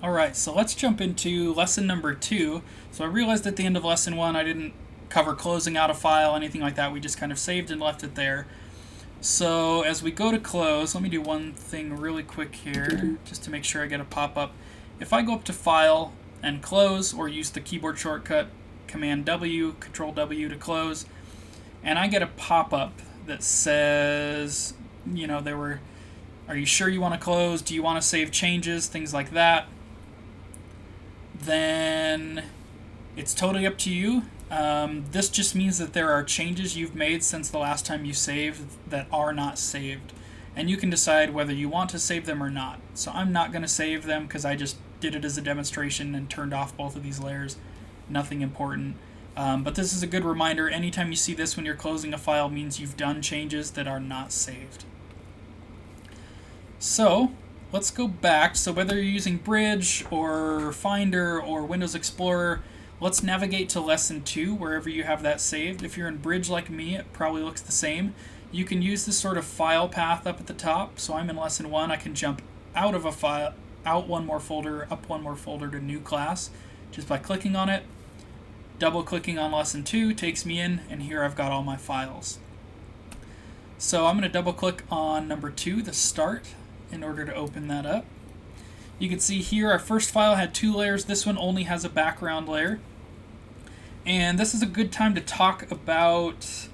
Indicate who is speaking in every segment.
Speaker 1: Alright, so let's jump into lesson number 2. So I realized at the end of lesson 1 I didn't cover closing out a file, anything like that. We just kind of saved and left it there. So as we go to close, let me do one thing really quick here, just to make sure I get a pop-up. If I go up to File and Close, or use the keyboard shortcut Command W, Control W to close, and I get a pop-up that says, are you sure you want to close? Do you want to save changes? Things like that. Then it's totally up to you. This just means that there are changes you've made since the last time you saved that are not saved. And you can decide whether you want to save them or not. So I'm not going to save them because I just did it as a demonstration and turned off both of these layers. Nothing important. But this is a good reminder. Anytime you see this when you're closing a file means you've done changes that are not saved. So let's go back. So whether you're using Bridge or Finder or Windows Explorer, let's navigate to lesson 2 wherever you have that saved. If you're in Bridge like me, it probably looks the same. You can use this sort of file path up at the top. So I'm in lesson 1. I can jump out of a file, out one more folder, up one more folder to new class just by clicking on it. Double clicking on lesson 2 takes me in, and here I've got all my files. So I'm going to double click on number 2, the start, in order to open that up. You can see here our first file had 2 layers. This one only has a background layer. And this is a good time to talk about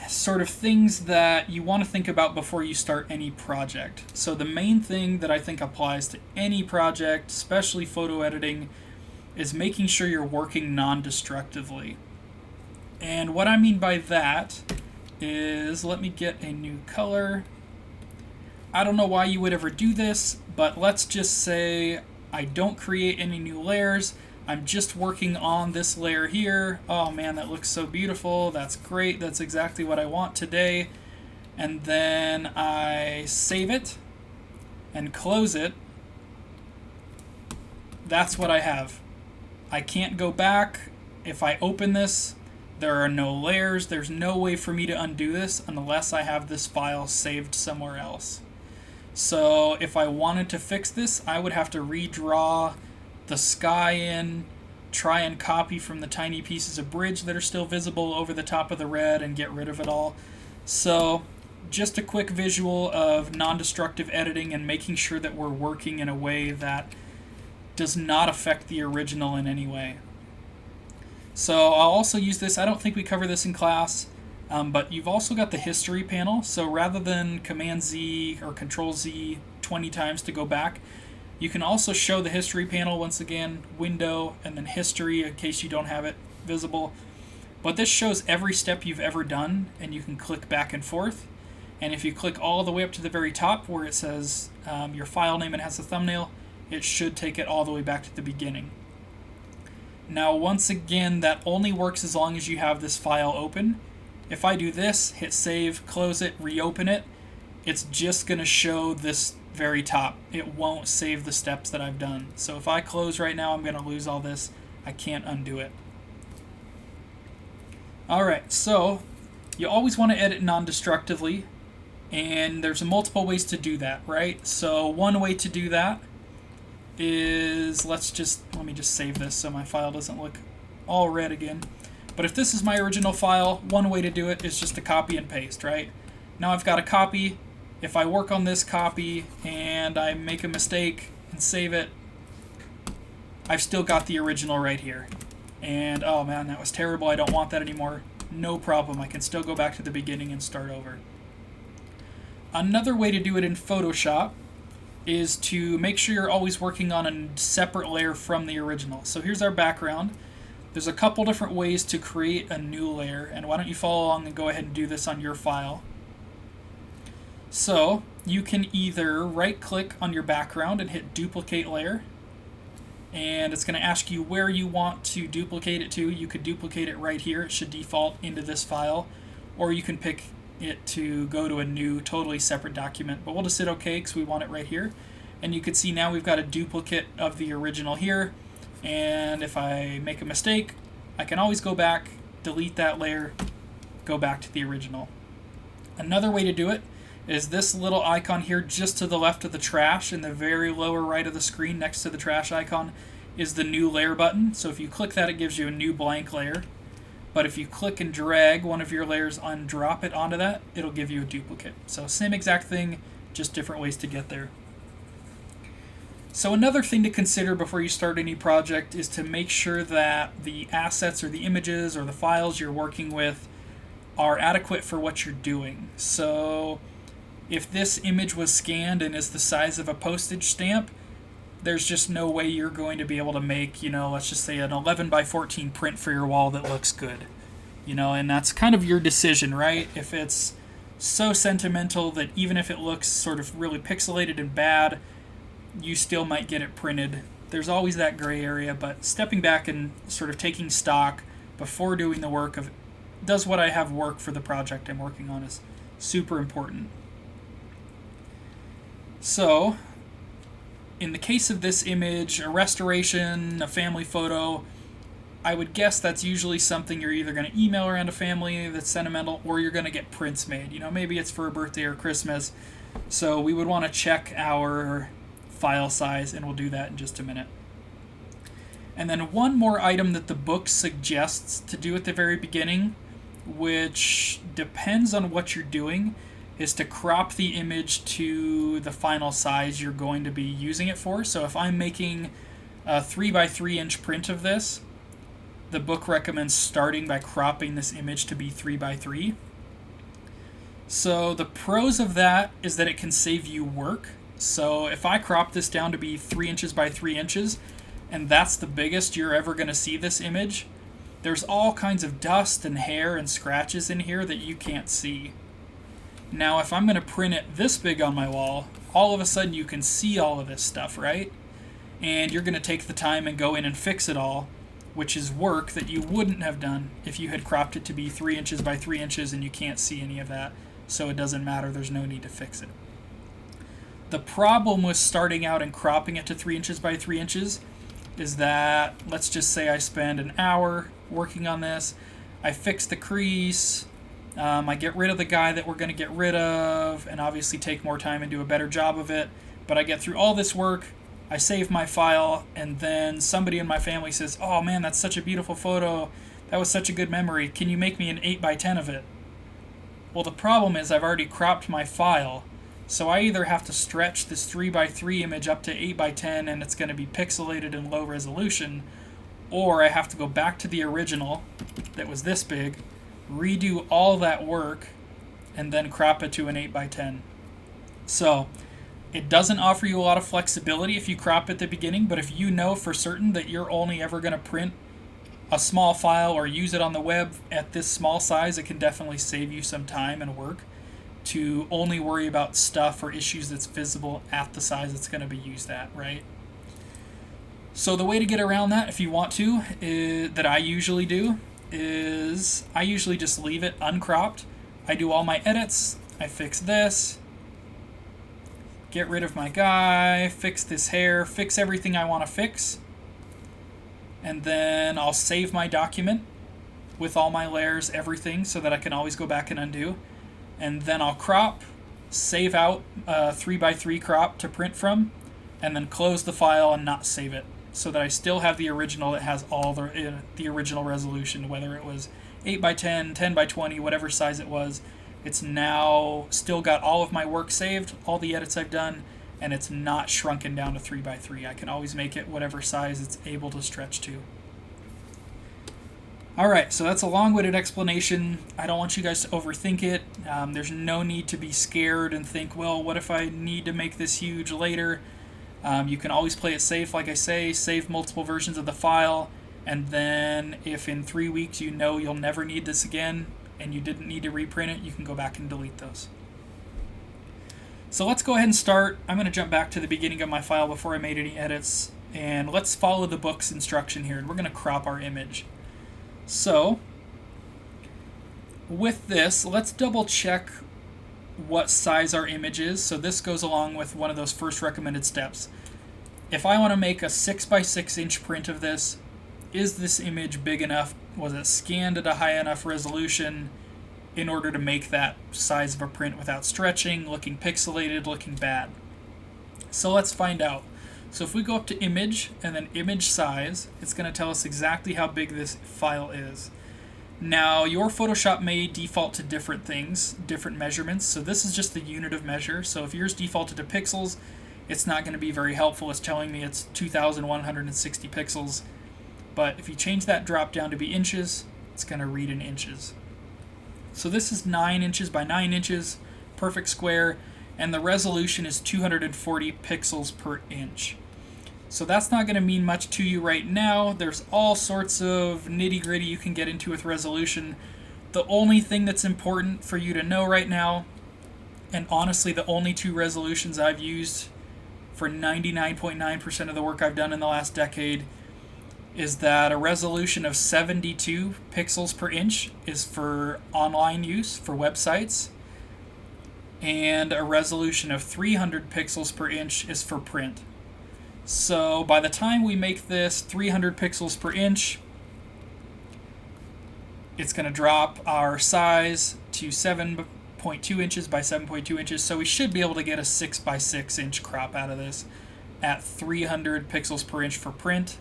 Speaker 1: sort of things that you want to think about before you start any project. So the main thing that I think applies to any project, especially photo editing, is making sure you're working non-destructively. And what I mean by that is, let me get a new color. I don't know why you would ever do this, but let's just say I don't create any new layers. I'm just working on this layer here. Oh man, that looks so beautiful. That's great. That's exactly what I want today. And then I save it and close it. That's what I have. I can't go back. If I open this, there are no layers. There's no way for me to undo this unless I have this file saved somewhere else. So if I wanted to fix this, I would have to redraw the sky in, try and copy from the tiny pieces of bridge that are still visible over the top of the red and get rid of it all. So just a quick visual of non-destructive editing and making sure that we're working in a way that does not affect the original in any way. So I'll also use this. I don't think we cover this in class, but you've also got the history panel. So rather than Command Z or Control Z 20 times to go back, you can also show the history panel once again, window, and then history in case you don't have it visible. But this shows every step you've ever done, and you can click back and forth. And if you click all the way up to the very top where it says your file name and has a thumbnail, it should take it all the way back to the beginning. Now once again, that only works as long as you have this file open. If I do this, hit save, close it, reopen it, it's just going to show this very top. It won't save the steps that I've done. So if I close right now, I'm going to lose all this. I can't undo it. Alright, so you always want to edit non-destructively, and there's multiple ways to do that, right? So one way to do that is, let me just save this so my file doesn't look all red again. But if this is my original file, one way to do it is just to copy and paste, right? Now I've got a copy. If I work on this copy and I make a mistake and save it, I've still got the original right here. And oh man, that was terrible. I don't want that anymore. No problem. I can still go back to the beginning and start over. Another way to do it in Photoshop is to make sure you're always working on a separate layer from the original. So here's our background. There's a couple different ways to create a new layer, and why don't you follow along and go ahead and do this on your file. So you can either right click on your background and hit duplicate layer, and it's going to ask you where you want to duplicate it to. You could duplicate it right here. It should default into this file, or you can pick it to go to a new totally separate document, but we'll just hit OK because we want it right here. And you can see now we've got a duplicate of the original here, and if I make a mistake, I can always go back, delete that layer, go back to the original. Another way to do it is this little icon here just to the left of the trash in the very lower right of the screen next to the trash icon is the new layer button. So if you click that, it gives you a new blank layer. But if you click and drag one of your layers and drop it onto that, it'll give you a duplicate. So same exact thing, just different ways to get there. So another thing to consider before you start any project is to make sure that the assets or the images or the files you're working with are adequate for what you're doing. So if this image was scanned and is the size of a postage stamp, there's just no way you're going to be able to make, let's just say an 11 by 14 print for your wall that looks good. And that's kind of your decision, right? If it's so sentimental that even if it looks sort of really pixelated and bad, you still might get it printed. There's always that gray area, but stepping back and sort of taking stock before doing the work of, does what I have work for the project I'm working on, is super important. So, in the case of this image, a restoration, a family photo, I would guess that's usually something you're either going to email around a family that's sentimental, or you're going to get prints made. Maybe it's for a birthday or Christmas. So we would want to check our file size, and we'll do that in just a minute. And then one more item that the book suggests to do at the very beginning, which depends on what you're doing, is to crop the image to the final size you're going to be using it for. So if I'm making a 3 by 3 inch print of this, the book recommends starting by cropping this image to be 3 by 3. So the pros of that is that it can save you work. So if I crop this down to be 3 inches by 3 inches, and that's the biggest you're ever going to see this image, there's all kinds of dust and hair and scratches in here that you can't see. Now, if I'm going to print it this big on my wall, all of a sudden you can see all of this stuff, right? And you're going to take the time and go in and fix it all, which is work that you wouldn't have done if you had cropped it to be 3 inches by 3 inches and you can't see any of that, so it doesn't matter, there's no need to fix it. The problem with starting out and cropping it to 3 inches by 3 inches is that, let's just say I spend an hour working on this, I fix the crease, I get rid of the guy that we're going to get rid of, and obviously take more time and do a better job of it. But I get through all this work, I save my file, and then somebody in my family says, "Oh man, that's such a beautiful photo. That was such a good memory. Can you make me an 8 by 10 of it?" Well, the problem is I've already cropped my file, so I either have to stretch this 3 by 3 image up to 8 by 10 and it's going to be pixelated and low resolution, or I have to go back to the original that was this big, redo all that work, and then crop it to an 8 by 10. So it doesn't offer you a lot of flexibility if you crop at the beginning, but if you know for certain that you're only ever going to print a small file or use it on the web at this small size, it can definitely save you some time and work to only worry about stuff or issues that's visible at the size it's going to be used at, right? So the way to get around that, if you want to, that I usually do, is I usually just leave it uncropped. I do all my edits, I fix this, get rid of my guy, fix this hair, fix everything I want to fix, and then I'll save my document with all my layers, everything, so that I can always go back and undo. And then I'll crop, save out a 3 by 3 crop to print from, and then close the file and not save it, so that I still have the original that has all the original resolution, whether it was 8 by 10, 10 by 20, whatever size it was. It's now still got all of my work saved, all the edits I've done, and it's not shrunken down to 3 by 3. I can always make it whatever size it's able to stretch to. Alright, so that's a long-winded explanation. I don't want you guys to overthink it. There's no need to be scared and think, well, what if I need to make this huge later? You can always play it safe, like I say, save multiple versions of the file, and then if in 3 weeks you know you'll never need this again, and you didn't need to reprint it, you can go back and delete those. So let's go ahead and start. I'm going to jump back to the beginning of my file before I made any edits, and let's follow the book's instruction here, and we're going to crop our image. So, with this, let's double check what size our image is. So this goes along with one of those first recommended steps. If I want to make a 6 by 6 inch print of this, is this image big enough? Was it scanned at a high enough resolution? in order to make that size of a print without stretching, looking pixelated, looking bad. So let's find out. So if we go up to image and then image size, it's going to tell us exactly how big this file is. Now your Photoshop may default to different things, different measurements, so this is just the unit of measure. So if yours defaulted to pixels, it's not going to be very helpful. It's telling me it's 2160 pixels. But if you change that drop down to be inches, it's going to read in inches. So this is 9 inches by 9 inches, perfect square, and the resolution is 240 pixels per inch. So that's not going to mean much to you right now. There's all sorts of nitty-gritty you can get into with resolution. The only thing that's important for you to know right now, and honestly the only two resolutions I've used for 99.9% of the work I've done in the last decade, is that a resolution of 72 pixels per inch is for online use, for websites, and a resolution of 300 pixels per inch is for print. So by the time we make this 300 pixels per inch, it's going to drop our size to 7.2 inches by 7.2 inches, so we should be able to get a 6 by 6 inch crop out of this at 300 pixels per inch for print.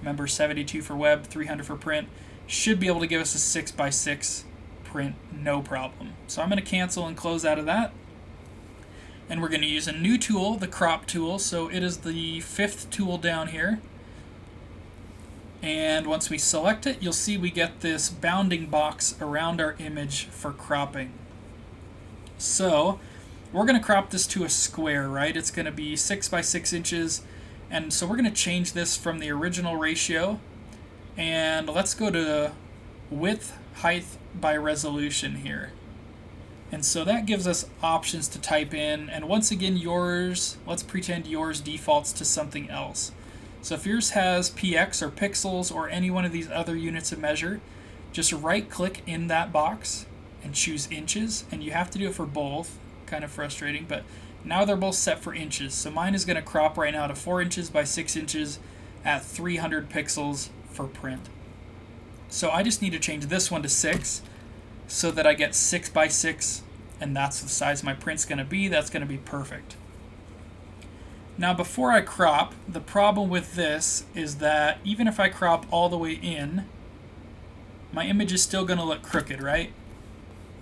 Speaker 1: Remember, 72 for web, 300 for print. Should be able to give us a 6 by 6 print, no problem. So I'm going to cancel and close out of that. And we're going to use a new tool, the crop tool. So it is the 5th tool down here. And once we select it, you'll see we get this bounding box around our image for cropping. So we're going to crop this to a square, right? It's going to be 6 by 6 inches. And so we're going to change this from the original ratio. And let's go to width, height by resolution here. And so that gives us options to type in. And once again, yours, let's pretend yours defaults to something else. So if yours has px or pixels or any one of these other units of measure, just right click in that box and choose inches. And you have to do it for both. Kind of frustrating, but now they're both set for inches. So mine is going to crop right now to 4 inches by 6 inches at 300 pixels for print. So I just need to change this one to 6 so that I get 6 by 6, and that's the size my print's going to be. That's going to be perfect. Now before I crop, the problem with this is that even if I crop all the way in, my image is still going to look crooked, right?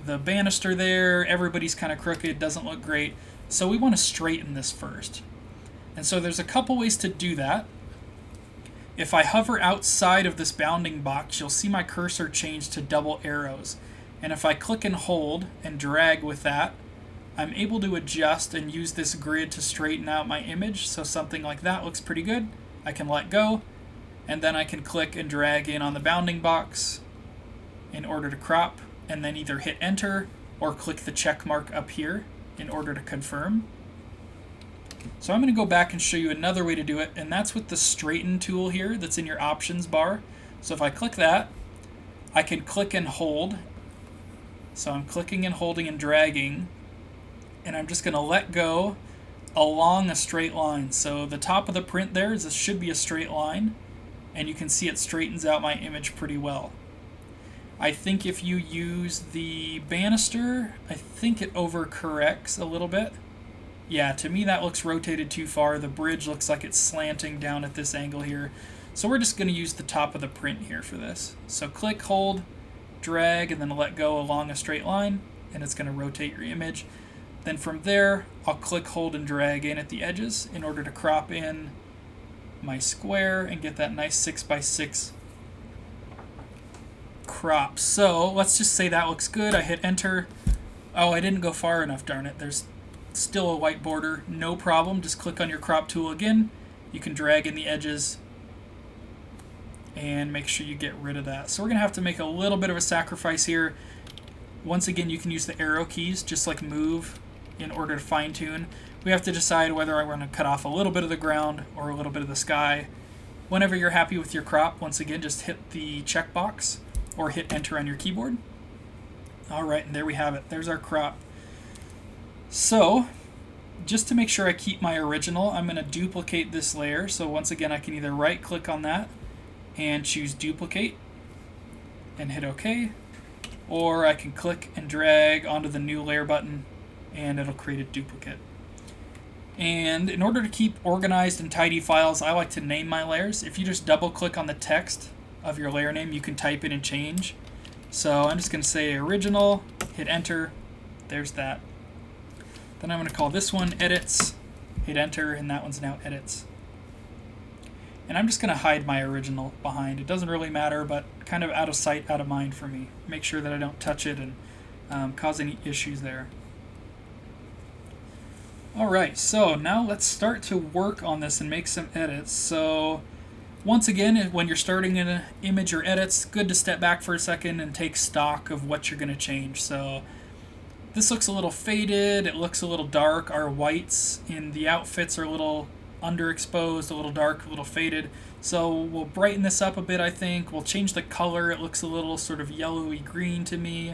Speaker 1: The banister there, everybody's kind of crooked, doesn't look great. So we want to straighten this first. And so there's a couple ways to do that. If I hover outside of this bounding box, you'll see my cursor change to double arrows. And if I click and hold and drag with that, I'm able to adjust and use this grid to straighten out my image. So something like that looks pretty good. I can let go, and then I can click and drag in on the bounding box in order to crop, and then either hit enter or click the check mark up here in order to confirm. So I'm going to go back and show you another way to do it, and that's with the straighten tool here that's in your options bar. So if I click that, I can click and hold. So I'm clicking and holding and dragging, and I'm just going to let go along a straight line. So the top of the print there should be a straight line, and you can see it straightens out my image pretty well. I think if you use the banister, I think it overcorrects a little bit. Yeah, to me that looks rotated too far. The bridge looks like it's slanting down at this angle here. So we're just going to use the top of the print here for this. So click, hold, drag, and then let go along a straight line, and it's going to rotate your image. Then from there, I'll click, hold, and drag in at the edges in order to crop in my square and get that nice 6 by 6 crop. So let's just say that looks good. I hit enter. Oh, I didn't go far enough, darn it. There's still a white border. No problem. Just click on your crop tool again. You can drag in the edges and make sure you get rid of that. So we're going to have to make a little bit of a sacrifice here. Once again, you can use the arrow keys, just like move, in order to fine tune. We have to decide whether I want to cut off a little bit of the ground or a little bit of the sky. Whenever you're happy with your crop, once again, just hit the checkbox or hit enter on your keyboard. All right, and there we have it. There's our crop. So just to make sure I keep my original, I'm going to duplicate this layer. So once again, I can either right click on that and choose duplicate and hit OK. or I can click and drag onto the new layer button and it'll create a duplicate. And in order to keep organized and tidy files, I like to name my layers. If you just double click on the text of your layer name, you can type in and change. So I'm just going to say original, hit enter, there's that. Then I'm going to call this one edits, hit enter, and that one's now edits. And I'm just going to hide my original behind. It doesn't really matter, but kind of out of sight, out of mind for me. Make sure that I don't touch it and cause any issues there. Alright, so now let's start to work on this and make some edits. So once again, when you're starting an image or edits, good to step back for a second and take stock of what you're going to change. So this looks a little faded, it looks a little dark. Our whites in the outfits are a little underexposed, a little dark, a little faded. So we'll brighten this up a bit, I think. We'll change the color. It looks a little sort of yellowy green to me.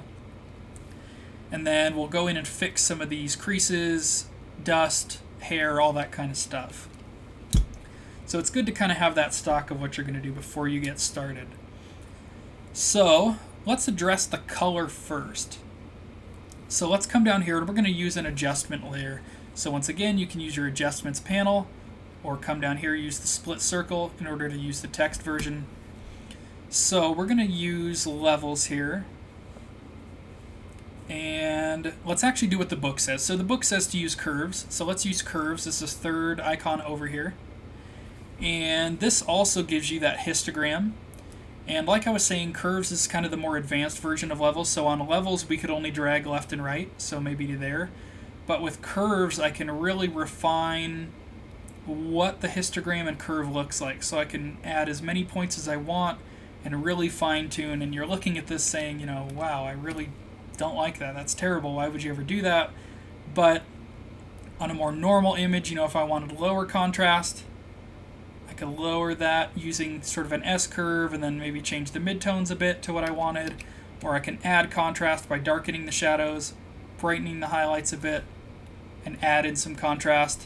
Speaker 1: And then we'll go in and fix some of these creases, dust, hair, all that kind of stuff. So it's good to kind of have that stock of what you're going to do before you get started. So let's address the color first. So let's come down here and we're going to use an adjustment layer. So once again, you can use your adjustments panel or come down here, use the split circle in order to use the text version. So we're going to use levels here. And let's actually do what the book says. So the book says to use curves. So let's use curves. This is the third icon over here. And this also gives you that histogram. And like I was saying, curves is kind of the more advanced version of levels. So on levels, we could only drag left and right. So maybe to there. But with curves, I can really refine what the histogram and curve looks like. So I can add as many points as I want and really fine tune. And you're looking at this saying, you know, wow, I really don't like that. That's terrible. Why would you ever do that? But on a more normal image, you know, if I wanted lower contrast, I could lower that using sort of an S curve and then maybe change the midtones a bit to what I wanted. Or I can add contrast by darkening the shadows, brightening the highlights a bit, and add in some contrast.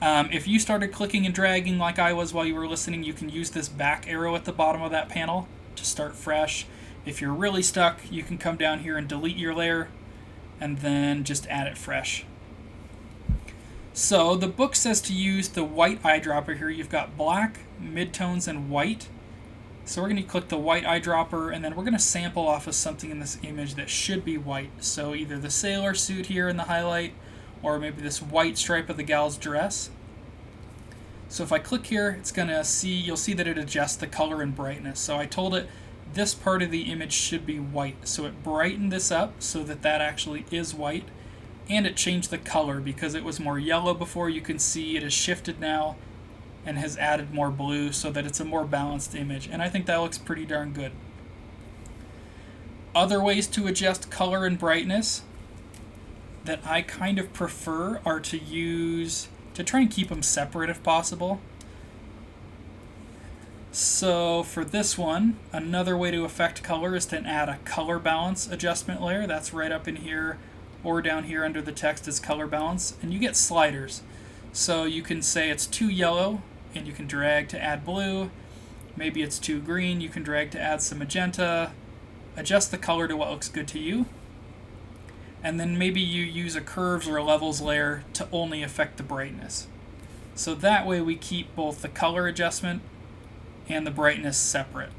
Speaker 1: If you started clicking and dragging like I was while you were listening, you can use this back arrow at the bottom of that panel to start fresh. If you're really stuck, you can come down here and delete your layer and then just add it fresh. So the book says to use the white eyedropper here. You've got black, midtones, and white. So we're going to click the white eyedropper and then we're going to sample off of something in this image that should be white. So either the sailor suit here in the highlight or maybe this white stripe of the gal's dress. So if I click here, it's going to you'll see that it adjusts the color and brightness. So I told it this part of the image should be white. So it brightened this up so that that actually is white. And it changed the color because it was more yellow before. You can see it has shifted now and has added more blue so that it's a more balanced image. And I think that looks pretty darn good. Other ways to adjust color and brightness that I kind of prefer are to try and keep them separate if possible. So for this one, another way to affect color is to add a color balance adjustment layer. That's right up in here or down here under the text is color balance. And you get sliders. So you can say it's too yellow and you can drag to add blue. Maybe it's too green, you can drag to add some magenta. Adjust the color to what looks good to you. And then maybe you use a curves or a levels layer to only affect the brightness. So that way we keep both the color adjustment and the brightness separate.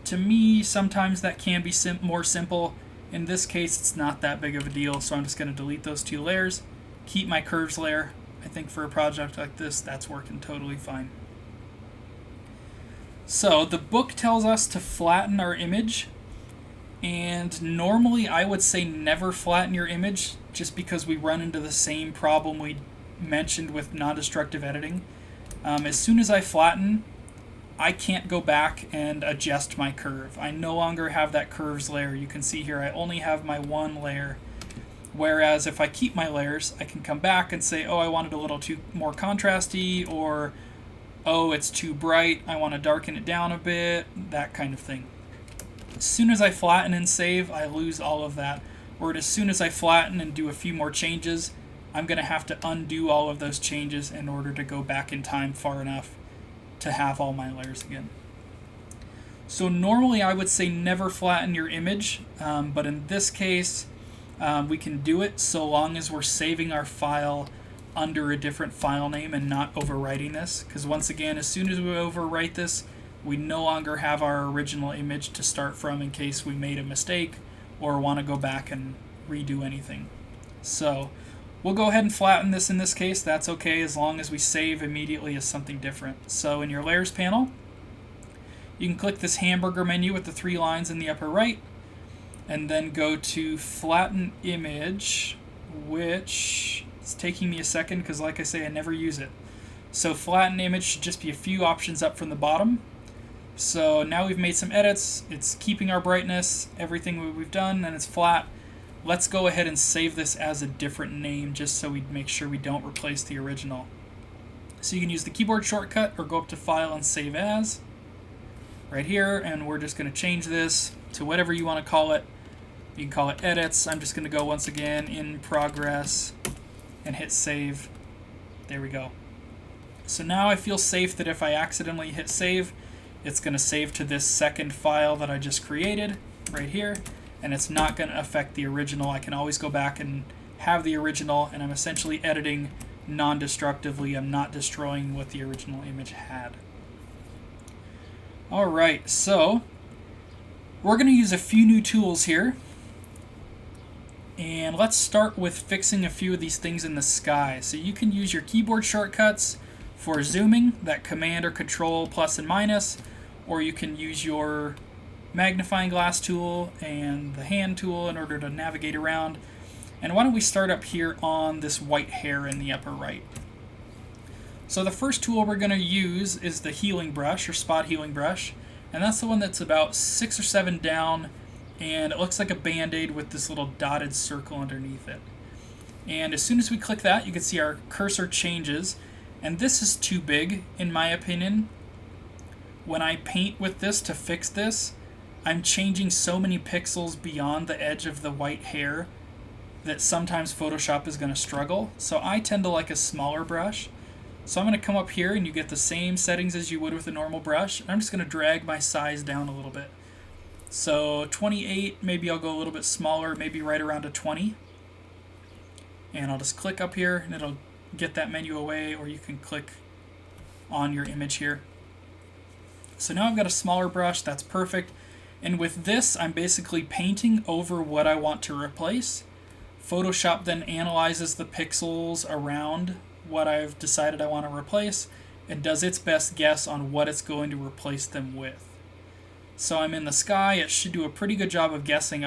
Speaker 1: To me, sometimes that can be more simple. In this case, it's not that big of a deal, so I'm just going to delete those two layers, keep my curves layer. I think for a project like this, that's working totally fine. So the book tells us to flatten our image, and normally I would say never flatten your image just because we run into the same problem we mentioned with non-destructive editing. As soon as I flatten, I can't go back and adjust my curve. I no longer have that curves layer. You can see here I only have my one layer. Whereas if I keep my layers, I can come back and say, oh, I want it a little too more contrasty, or oh, it's too bright, I want to darken it down a bit, that kind of thing. As soon as I flatten and save, I lose all of that. Or as soon as I flatten and do a few more changes, I'm going to have to undo all of those changes in order to go back in time far enough to have all my layers again. So normally I would say never flatten your image, but in this case we can do it so long as we're saving our file under a different file name and not overwriting this, because once again, as soon as we overwrite this, we no longer have our original image to start from in case we made a mistake or want to go back and redo anything. So we'll go ahead and flatten this in this case. That's okay as long as we save immediately as something different. So in your layers panel, you can click this hamburger menu with the 3 lines in the upper right, and then go to flatten image, which is taking me a second because like I say, I never use it. So flatten image should just be a few options up from the bottom. So now we've made some edits, it's keeping our brightness, everything we've done, and it's flat. Let's go ahead and save this as a different name just so we make sure we don't replace the original. So you can use the keyboard shortcut or go up to File and Save As right here, and we're just going to change this to whatever you want to call it. You can call it Edits. I'm just going to go once again in Progress and hit Save. There we go. So now I feel safe that if I accidentally hit Save, it's going to save to this second file that I just created right here, and it's not going to affect the original. I can always go back and have the original, and I'm essentially editing non-destructively. I'm not destroying what the original image had. Alright, so we're going to use a few new tools here, and let's start with fixing a few of these things in the sky. So you can use your keyboard shortcuts for zooming, that Command or Control plus and minus, or you can use your magnifying glass tool and the hand tool in order to navigate around. And why don't we start up here on this white hair in the upper right. So the first tool we're going to use is the healing brush or spot healing brush, and that's the one that's about 6 or 7 down, and it looks like a band-aid with this little dotted circle underneath it. And as soon as we click that, you can see our cursor changes, and this is too big in my opinion. When I paint with this to fix this, I'm changing so many pixels beyond the edge of the white hair that sometimes Photoshop is going to struggle. So I tend to like a smaller brush. So I'm going to come up here and you get the same settings as you would with a normal brush. I'm just going to drag my size down a little bit. So 28, maybe I'll go a little bit smaller, maybe right around a 20. And I'll just click up here and it'll get that menu away, or you can click on your image here. So now I've got a smaller brush, that's perfect. And with this, I'm basically painting over what I want to replace. Photoshop then analyzes the pixels around what I've decided I want to replace and does its best guess on what it's going to replace them with. So I'm in the sky, it should do a pretty good job of guessing,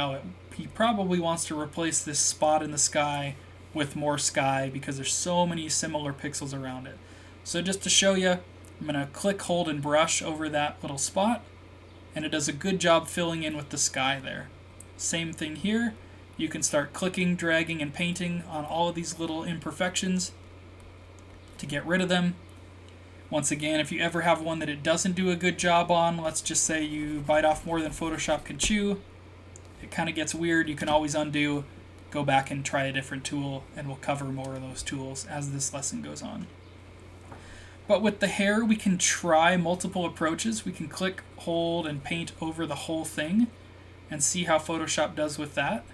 Speaker 1: he probably wants to replace this spot in the sky with more sky because there's so many similar pixels around it. So just to show you, I'm going to click, hold, and brush over that little spot, and it does a good job filling in with the sky there. Same thing here. You can start clicking, dragging, and painting on all of these little imperfections to get rid of them. Once again, if you ever have one that it doesn't do a good job on, let's just say you bite off more than Photoshop can chew, it kind of gets weird, you can always undo, go back and try a different tool, and we'll cover more of those tools as this lesson goes on. But with the hair, we can try multiple approaches. We can click, hold, and paint over the whole thing and see how Photoshop does with that.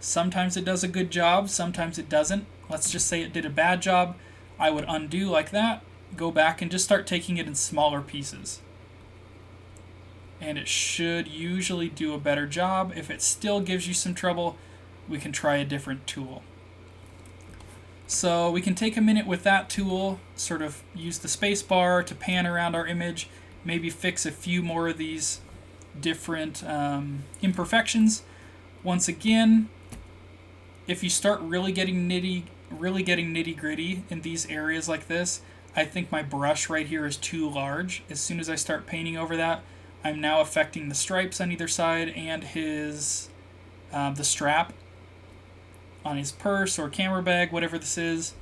Speaker 1: Sometimes it does a good job, sometimes it doesn't. Let's just say it did a bad job. I would undo like that, go back and just start taking it in smaller pieces. And it should usually do a better job. If it still gives you some trouble, we can try a different tool. So we can take a minute with that tool, sort of use the space bar to pan around our image, maybe fix a few more of these different imperfections. Once again, if you start really getting nitty-gritty in these areas like this, I think my brush right here is too large. As soon as I start painting over that, I'm now affecting the stripes on either side and the strap on his purse or camera bag, whatever this is.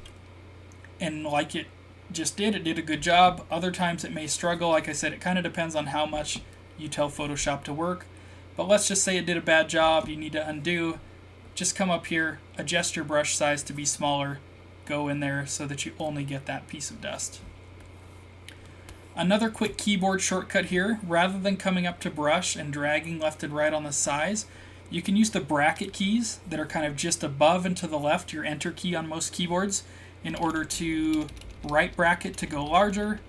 Speaker 1: And like it just did, it did a good job. Other times it may struggle. Like I said, it kind of depends on how much you tell Photoshop to work. But let's just say it did a bad job, you need to undo. Just come up here, adjust your brush size to be smaller, go in there so that you only get that piece of dust. Another quick keyboard shortcut here, rather than coming up to brush and dragging left and right on the sides, you can use the bracket keys that are kind of just above and to the left, your enter key on most keyboards, in order to right bracket to go larger,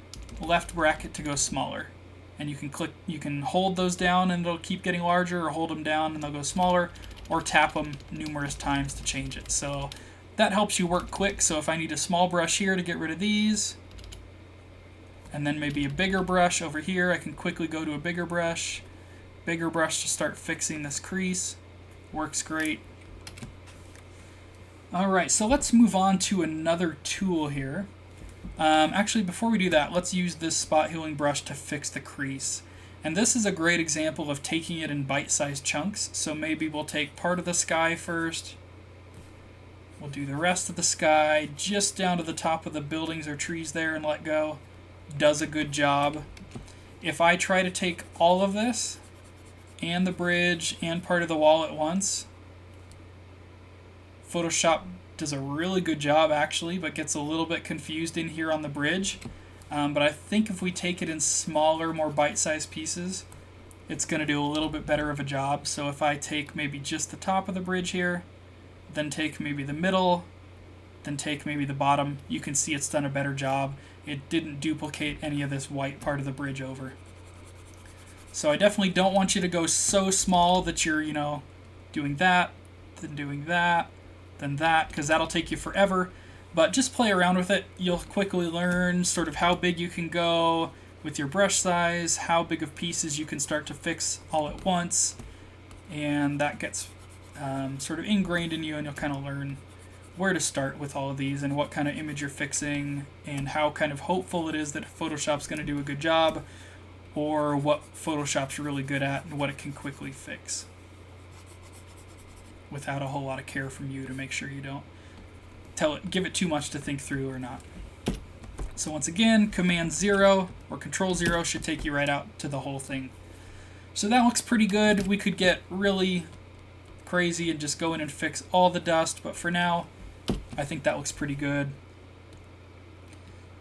Speaker 1: left bracket to go smaller. And you can hold those down and it'll keep getting larger, or hold them down and they'll go smaller, or tap them numerous times to change it. So that helps you work quick. So if I need a small brush here to get rid of these, and then maybe a bigger brush over here, I can quickly go to a bigger brush to start fixing this crease. Works great. Alright, so let's move on to another tool here. Actually, before we do that, let's use this spot healing brush to fix the crease. And this is a great example of taking it in bite-sized chunks. So maybe we'll take part of the sky first. We'll do the rest of the sky just down to the top of the buildings or trees there and let go. Does a good job. If I try to take all of this and the bridge and part of the wall at once, Photoshop does a really good job actually, but gets a little bit confused in here on the bridge. But I think if we take it in smaller, more bite-sized pieces, it's going to do a little bit better of a job. So if I take maybe just the top of the bridge here, then take maybe the middle, then take maybe the bottom, you can see it's done a better job. It didn't duplicate any of this white part of the bridge over. So I definitely don't want you to go so small that you're, doing that, then doing that, then that, because that'll take you forever. But just play around with it. You'll quickly learn sort of how big you can go with your brush size, how big of pieces you can start to fix all at once, and that gets sort of ingrained in you, and you'll kind of learn where to start with all of these and what kind of image you're fixing and how kind of hopeful it is that Photoshop's going to do a good job, or what Photoshop's really good at and what it can quickly fix without a whole lot of care from you to make sure you don't give it too much to think through or not. So once again, Command 0 or Control 0 should take you right out to the whole thing. So that looks pretty good. We could get really crazy and just go in and fix all the dust, but for now, I think that looks pretty good.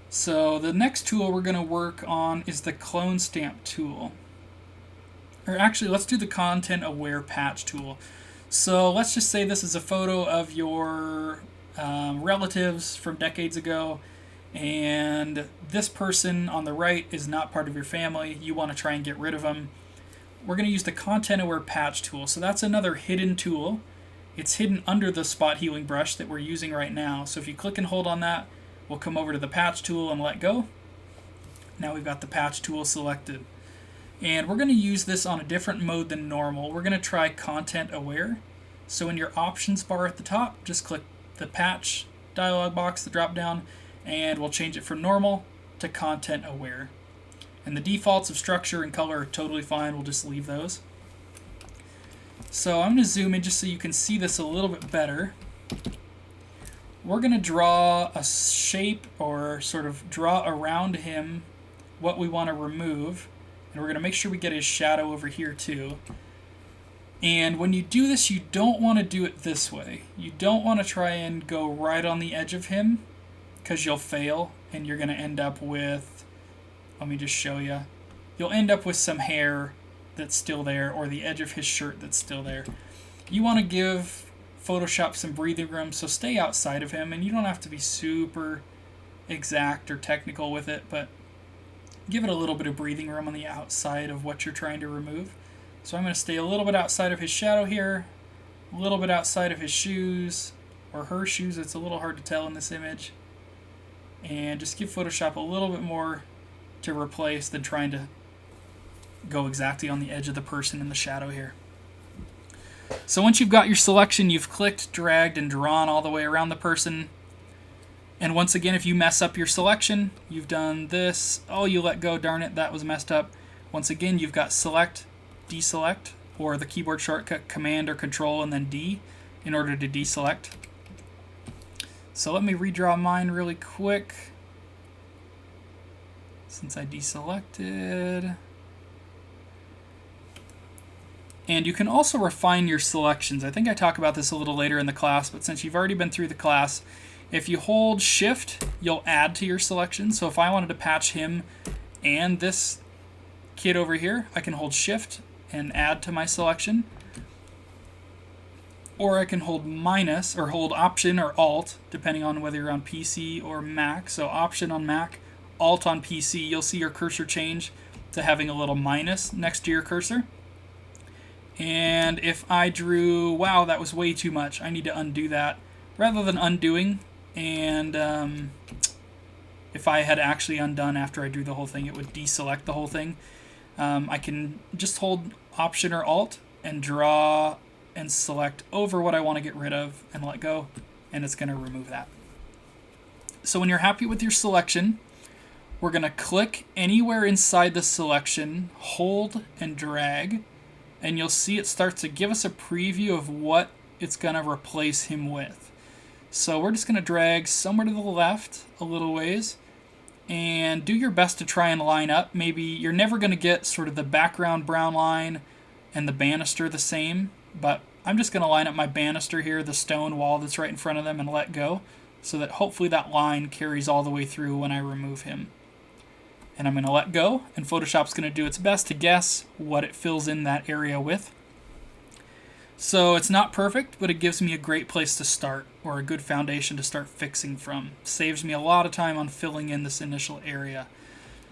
Speaker 1: So the next tool we're going to work on is the Clone Stamp tool. Or actually, let's do the Content Aware Patch tool. So let's just say this is a photo of your relatives from decades ago, and this person on the right is not part of your family. You want to try and get rid of them. We're going to use the Content Aware Patch tool. So that's another hidden tool. It's hidden under the spot healing brush that we're using right now. So if you click and hold on that, we'll come over to the Patch tool and let go. Now we've got the Patch tool selected. And we're going to use this on a different mode than normal. We're going to try Content Aware. So in your options bar at the top, just click the Patch dialog box, the drop down, and we'll change it from normal to Content Aware. And the defaults of structure and color are totally fine. We'll just leave those. So I'm going to zoom in just so you can see this a little bit better. We're going to draw a shape, or sort of draw around him what we want to remove. And we're going to make sure we get his shadow over here too. And when you do this, you don't want to do it this way. You don't want to try and go right on the edge of him, because you'll fail and you're going to end up with, let me just show you. You'll end up with some hair that's still there, or the edge of his shirt that's still there. You want to give Photoshop some breathing room, so stay outside of him, and you don't have to be super exact or technical with it, but give it a little bit of breathing room on the outside of what you're trying to remove. So I'm going to stay a little bit outside of his shadow here, a little bit outside of his shoes, or her shoes, it's a little hard to tell in this image, and just give Photoshop a little bit more to replace than trying to go exactly on the edge of the person in the shadow here. So once you've got your selection, you've clicked, dragged, and drawn all the way around the person. And once again, if you mess up your selection, you've done this, oh, you let go, darn it, that was messed up. Once again, you've got select, deselect, or the keyboard shortcut Command or Control and then D in order to deselect. So let me redraw mine really quick, since I deselected. And you can also refine your selections. I think I talk about this a little later in the class, but since you've already been through the class, if you hold Shift, you'll add to your selection. So if I wanted to patch him and this kid over here, I can hold Shift and add to my selection. Or I can hold minus, or hold Option or Alt, depending on whether you're on PC or Mac. So Option on Mac, Alt on PC, you'll see your cursor change to having a little minus next to your cursor. And if I drew, wow, that was way too much, I need to undo that. Rather than undoing, and if I had actually undone after I drew the whole thing, it would deselect the whole thing. I can just hold Option or Alt and draw and select over what I want to get rid of and let go, and it's going to remove that. So when you're happy with your selection, we're going to click anywhere inside the selection, hold and drag, and you'll see it starts to give us a preview of what it's going to replace him with. So we're just going to drag somewhere to the left a little ways and do your best to try and line up. Maybe you're never going to get sort of the background brown line and the banister the same, but I'm just going to line up my banister here, the stone wall that's right in front of them, and let go, so that hopefully that line carries all the way through when I remove him. And I'm going to let go, and Photoshop's going to do its best to guess what it fills in that area with. So it's not perfect, but it gives me a great place to start, or a good foundation to start fixing from. Saves me a lot of time on filling in this initial area.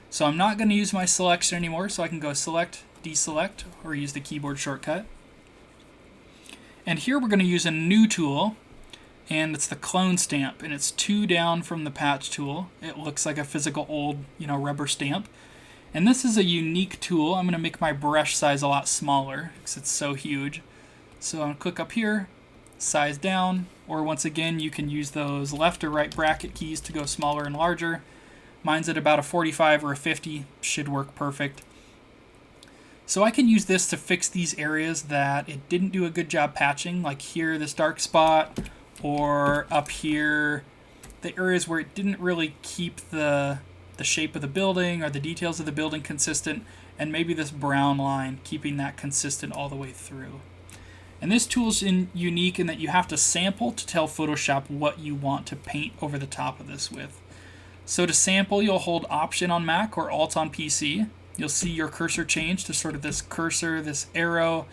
Speaker 1: So I'm not going to use my selection anymore, so I can go Select, Deselect, or use the keyboard shortcut. And here we're going to use a new tool, and it's the clone stamp, and it's 2 down from the patch tool. It looks like a physical old, rubber stamp. And this is a unique tool. I'm going to make my brush size a lot smaller because it's so huge. So I'm going to click up here, size down, or once again, you can use those left or right bracket keys to go smaller and larger. Mine's at about a 45 or a 50, should work perfect. So I can use this to fix these areas that it didn't do a good job patching, like here, this dark spot, or up here, the areas where it didn't really keep the shape of the building or the details of the building consistent, and maybe this brown line, keeping that consistent all the way through. And this tool is unique in that you have to sample to tell Photoshop what you want to paint over the top of this with. So to sample, you'll hold Option on Mac or Alt on PC. You'll see your cursor change to sort of this cursor, this arrow,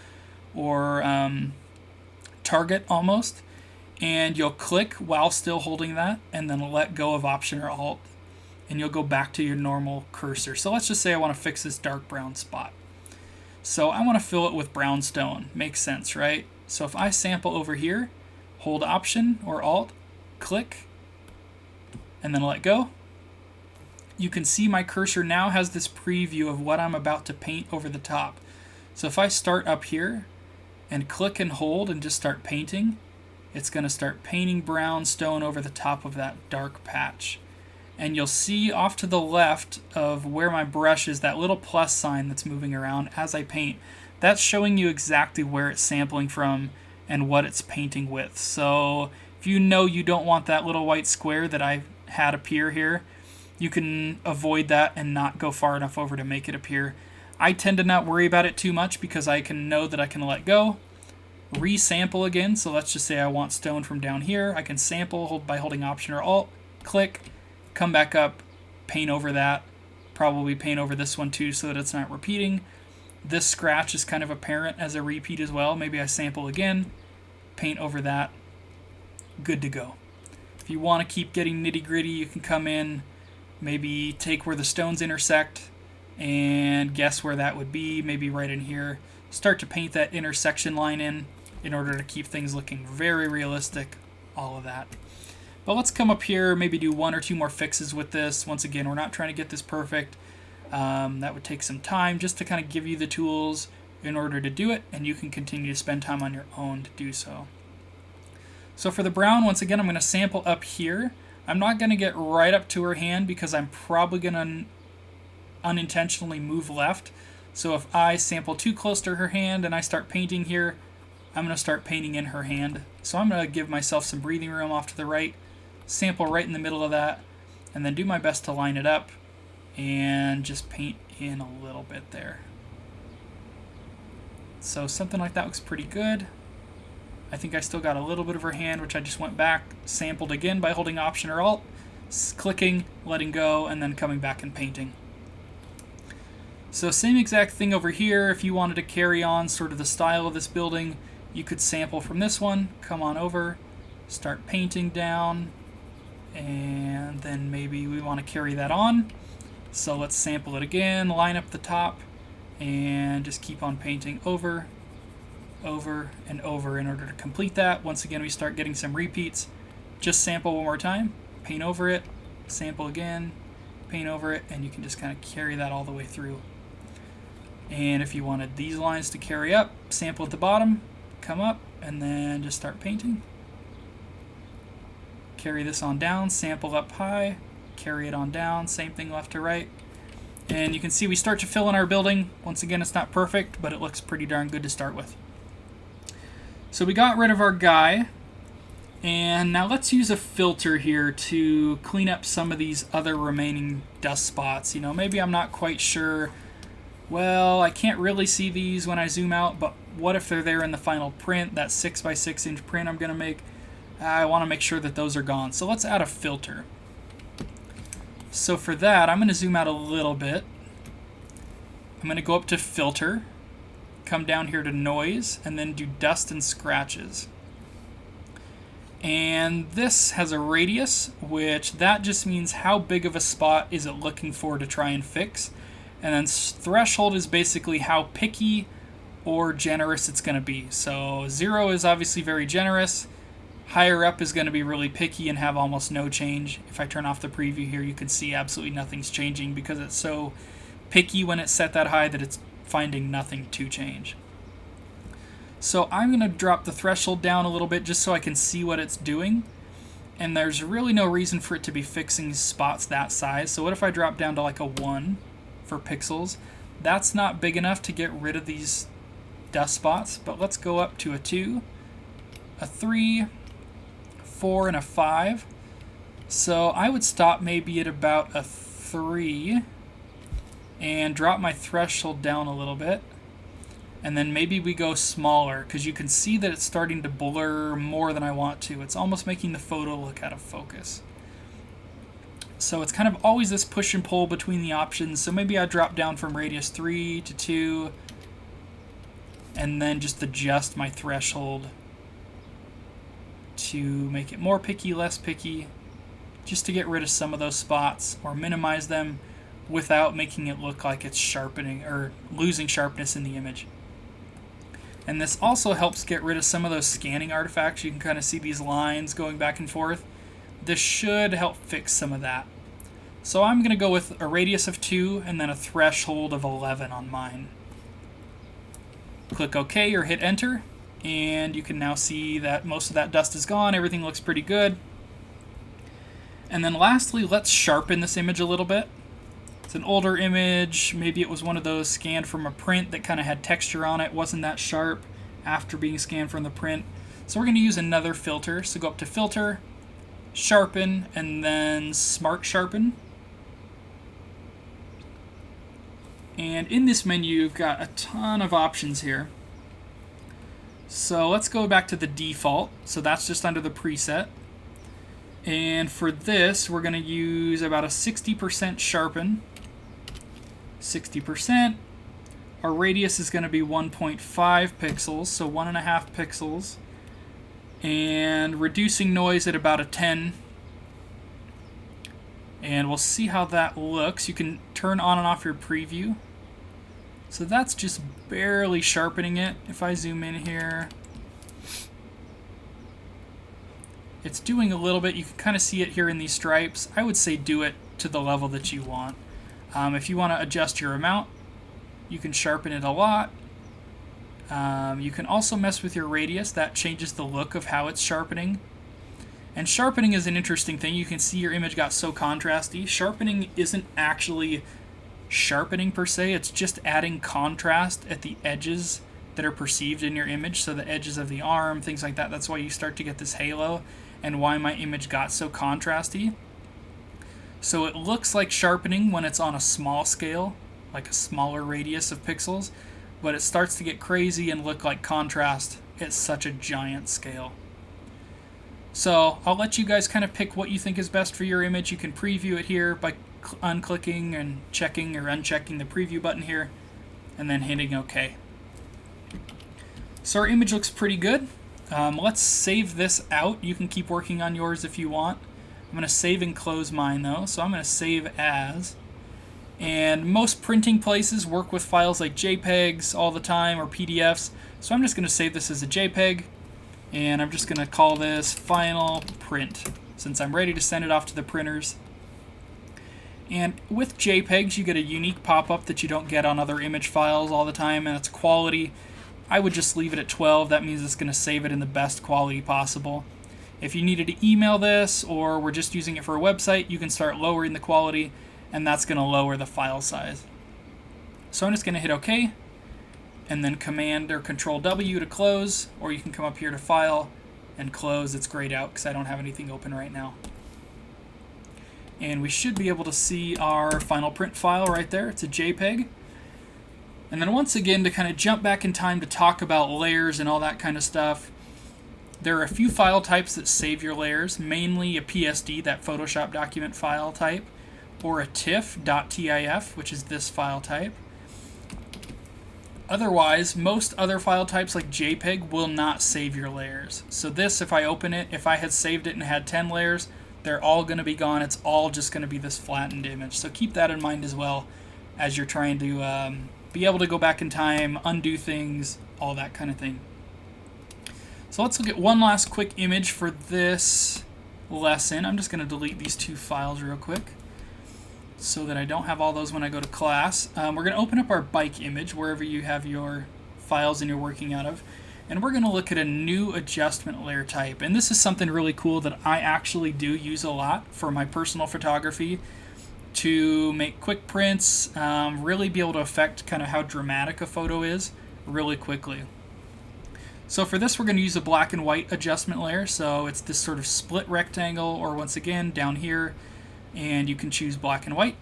Speaker 1: or target almost. And you'll click while still holding that, and then let go of Option or Alt, and you'll go back to your normal cursor. So let's just say I want to fix this dark brown spot. So I want to fill it with brown stone. Makes sense, right? So if I sample over here, hold Option or Alt, click, and then let go, you can see my cursor now has this preview of what I'm about to paint over the top. So if I start up here and click and hold and just start painting, it's going to start painting brown stone over the top of that dark patch. And you'll see off to the left of where my brush is, that little plus sign that's moving around as I paint. That's showing you exactly where it's sampling from and what it's painting with. So if you know you don't want that little white square that I had appear here, you can avoid that and not go far enough over to make it appear. I tend to not worry about it too much because I can know that I can let go, resample again. So let's just say I want stone from down here. I can sample by holding Option or Alt, click, come back up, paint over that, probably paint over this one too so that it's not repeating. This scratch is kind of apparent as a repeat as well. Maybe I sample again, paint over that, good to go. If you want to keep getting nitty gritty, you can come in, maybe take where the stones intersect and guess where that would be, maybe right in here. Start to paint that intersection line in order to keep things looking very realistic, all of that. But let's come up here, maybe do 1 or 2 more fixes with this. Once again, we're not trying to get this perfect. That would take some time just to kind of give you the tools in order to do it, and you can continue to spend time on your own to do so. So for the brown, once again, I'm going to sample up here. I'm not going to get right up to her hand because I'm probably going to unintentionally move left. So if I sample too close to her hand and I start painting here, I'm going to start painting in her hand. So I'm going to give myself some breathing room off to the right, sample right in the middle of that, and then do my best to line it up and just paint in a little bit there. So something like that looks pretty good. I think I still got a little bit of her hand, which I just went back, sampled again by holding Option or Alt, clicking, letting go, and then coming back and painting. So same exact thing over here. If you wanted to carry on sort of the style of this building, you could sample from this one, come on over, start painting down, and then maybe we want to carry that on. So let's sample it again, line up the top, and just keep on painting over, over, and over in order to complete that. Once again, we start getting some repeats. Just sample one more time, paint over it, sample again, paint over it, and you can just kind of carry that all the way through. And if you wanted these lines to carry up, sample at the bottom, come up, and then just start painting. Carry this on down, sample up high, carry it on down, same thing left to right. And you can see we start to fill in our building. Once again, it's not perfect, but it looks pretty darn good to start with. So we got rid of our guy, and now let's use a filter here to clean up some of these other remaining dust spots. You know, maybe I'm not quite sure. Well, I can't really see these when I zoom out, but what if they're there in the final print, that 6x6 inch print I'm going to make? I want to make sure that those are gone. So let's add a filter. So for that, I'm going to zoom out a little bit. I'm going to go up to Filter, come down here to Noise, and then do Dust and Scratches. And this has a radius, which that just means how big of a spot is it looking for to try and fix. And then threshold is basically how picky or generous it's going to be. So 0 is obviously very generous. Higher up is going to be really picky and have almost no change. If I turn off the preview here, you can see absolutely nothing's changing because it's so picky when it's set that high that it's finding nothing to change. So I'm going to drop the threshold down a little bit just so I can see what it's doing. And there's really no reason for it to be fixing spots that size. So what if I drop down to like a 1 for pixels? That's not big enough to get rid of these dust spots, but let's go up to a 2, a 3, 4, and a 5. So I would stop maybe at about a 3 and drop my threshold down a little bit. And then maybe we go smaller because you can see that it's starting to blur more than I want to. It's almost making the photo look out of focus. So it's kind of always this push and pull between the options. So maybe I drop down from radius 3 to 2 and then just adjust my threshold to make it more picky, less picky, just to get rid of some of those spots or minimize them without making it look like it's sharpening or losing sharpness in the image. And this also helps get rid of some of those scanning artifacts. You can kind of see these lines going back and forth. This should help fix some of that. So I'm going to go with a radius of 2 and then a threshold of 11 on mine. Click OK or hit enter, and you can now see that most of that dust is gone. Everything looks pretty good. And then lastly, let's sharpen this image a little bit. It's an older image. Maybe it was one of those scanned from a print that kind of had texture on it. Wasn't that sharp after being scanned from the print. So we're going to use another filter. So go up to Filter, Sharpen, and then Smart Sharpen. And in this menu, you've got a ton of options here. So let's go back to the default. So that's just under the preset. And for this, we're going to use about a 60% sharpen. 60%. Our radius is going to be 1.5 pixels, so 1.5 pixels. And reducing noise at about a 10. And we'll see how that looks. You can turn on and off your preview. So that's just barely sharpening it. If I zoom in here, it's doing a little bit. You can kind of see it here in these stripes. I would say do it to the level that you want. If you want to adjust your amount, you can sharpen it a lot. You can also mess with your radius. That changes the look of how it's sharpening. And sharpening is an interesting thing. You can see your image got so contrasty. Sharpening isn't actually sharpening per se. It's just adding contrast at the edges that are perceived in your image. So the edges of the arm, things like that. That's why you start to get this halo and why my image got so contrasty. So it looks like sharpening when it's on a small scale, like a smaller radius of pixels, but it starts to get crazy and look like contrast at such a giant scale. So I'll let you guys kind of pick what you think is best for your image. You can preview it here by unclicking and checking or unchecking the preview button here, and then hitting OK. So our image looks pretty good. Let's save this out. You can keep working on yours if you want. I'm going to save and close mine though, so I'm going to save as. And most printing places work with files like JPEGs all the time or PDFs, so I'm just going to save this as a JPEG, and I'm just going to call this final print since I'm ready to send it off to the printers. And with JPEGs you get a unique pop-up that you don't get on other image files all the time, and that's quality. I would just leave it at 12. That means it's going to save it in the best quality possible. If you needed to email this or we're just using it for a website, you can start lowering the quality, and that's going to lower the file size. So I'm just going to hit OK, and then Command or Control W to close, or you can come up here to File and Close. It's grayed out because I don't have anything open right now. And we should be able to see our final print file right there. It's a JPEG. And then once again, to kind of jump back in time to talk about layers and all that kind of stuff, there are a few file types that save your layers, mainly a PSD, that Photoshop document file type, or a TIFF, .tif, which is this file type. Otherwise, most other file types like JPEG will not save your layers. So this, if I open it, if I had saved it and had 10 layers, they're all going to be gone. It's all just going to be this flattened image. So keep that in mind as well as you're trying to be able to go back in time, undo things, all that kind of thing. So let's look at one last quick image for this lesson. I'm just going to delete these two files real quick so that I don't have all those when I go to class. We're going to open up our bike image wherever you have your files and you're working out of, and we're going to look at a new adjustment layer type. And this is something really cool that I actually do use a lot for my personal photography to make quick prints, really be able to affect kind of how dramatic a photo is really quickly. So for this, we're going to use a black and white adjustment layer. So it's this sort of split rectangle, or once again down here, and you can choose black and white.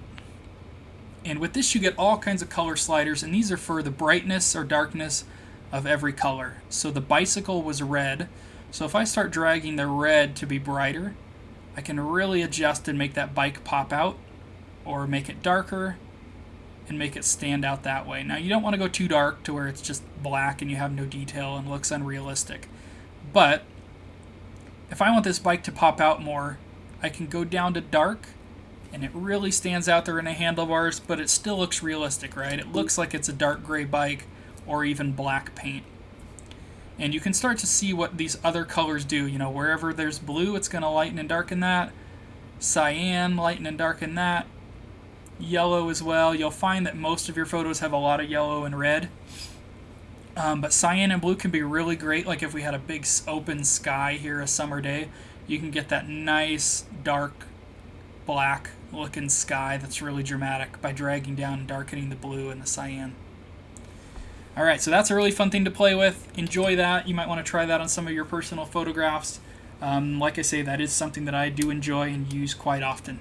Speaker 1: And with this you get all kinds of color sliders, and these are for the brightness or darkness of every color. So the bicycle was red, so if I start dragging the red to be brighter, I can really adjust and make that bike pop out, or make it darker and make it stand out that way. Now you don't want to go too dark to where it's just black and you have no detail and looks unrealistic. But if I want this bike to pop out more, I can go down to dark, and it really stands out there in the handlebars, but it still looks realistic, right? It looks like it's a dark gray bike or even black paint. And you can start to see what these other colors do. You know, wherever there's blue, it's going to lighten and darken that. Cyan, lighten and darken that. Yellow as well. You'll find that most of your photos have a lot of yellow and red. But cyan and blue can be really great. Like if we had a big open sky here, a summer day, you can get that nice dark black looking sky that's really dramatic by dragging down and darkening the blue and the cyan. Alright, so that's a really fun thing to play with. Enjoy that. You might want to try that on some of your personal photographs. Like I say, that is something that I do enjoy and use quite often.